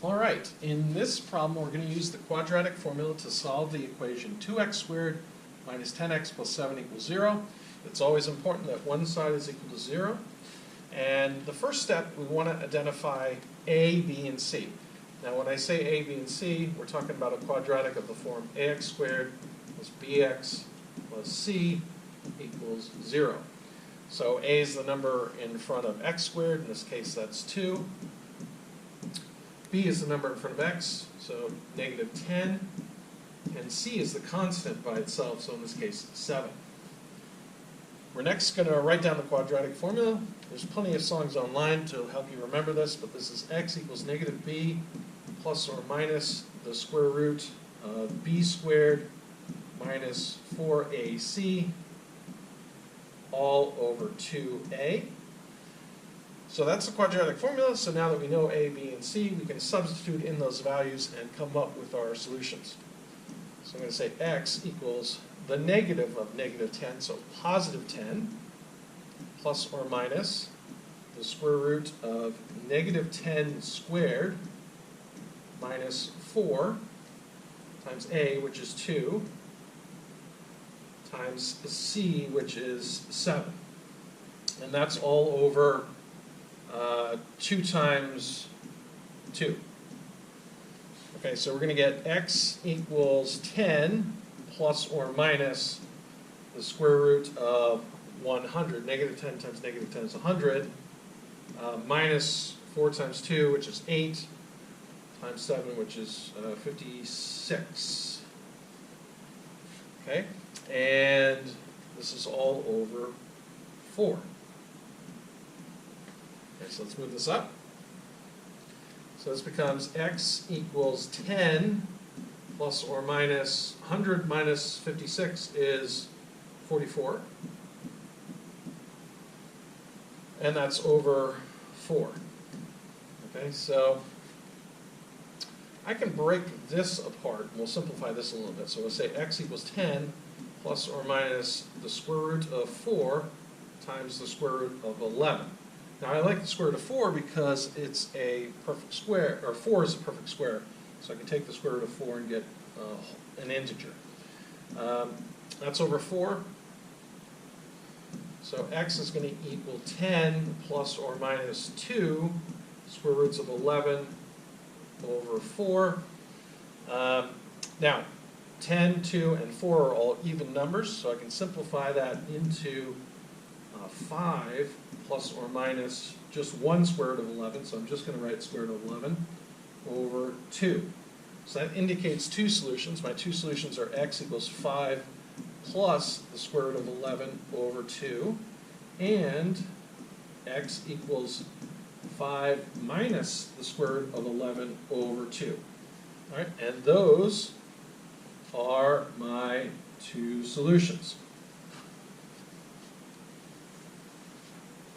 All right, in this problem we're going to use the quadratic formula to solve the equation 2x squared minus 10x plus 7 equals 0. It's always important that one side is equal to 0. And the first step, we want to identify a, b, and c. Now when I say a, b, and c, we're talking about a quadratic of the form ax squared plus bx plus c equals 0. So a is the number in front of x squared, in this case that's 2. B is the number in front of x, so negative 10, and c is the constant by itself, so in this case 7. We're next going to write down the quadratic formula. There's plenty of songs online to help you remember this, but this is x equals negative b plus or minus the square root of b squared minus 4ac all over 2a. So that's the quadratic formula. So now that we know a, b, and c, we can substitute in those values and come up with our solutions. So I'm going to say x equals the negative of negative 10, so positive 10, plus or minus the square root of negative 10 squared minus 4 times a, which is 2, times c, which is 7. And that's all over 2 times 2. Okay, so we're going to get x equals 10 plus or minus the square root of 100. Negative 10 times negative 10 is 100. Minus 4 times 2, which is 8, times 7, which is 56. Okay, and this is all over 4. Okay, so let's move this up. So this becomes x equals 10 plus or minus 100 minus 56 is 44. And that's over 4. Okay, so I can break this apart. We'll simplify this a little bit. So we'll say x equals 10 plus or minus the square root of 4 times the square root of 11. Now I like the square root of 4 because it's a perfect square, or 4 is a perfect square. So I can take the square root of 4 and get an integer. That's over 4. So x is going to equal 10 plus or minus 2 square roots of 11 over 4. Now 10, 2, and 4 are all even numbers, so I can simplify that into 5 plus or minus just 1 square root of 11, so I'm just going to write square root of 11 over 2. So that indicates two solutions. My two solutions are x equals 5 plus the square root of 11 over 2, and x equals 5 minus the square root of 11 over 2. All right, and those are my two solutions.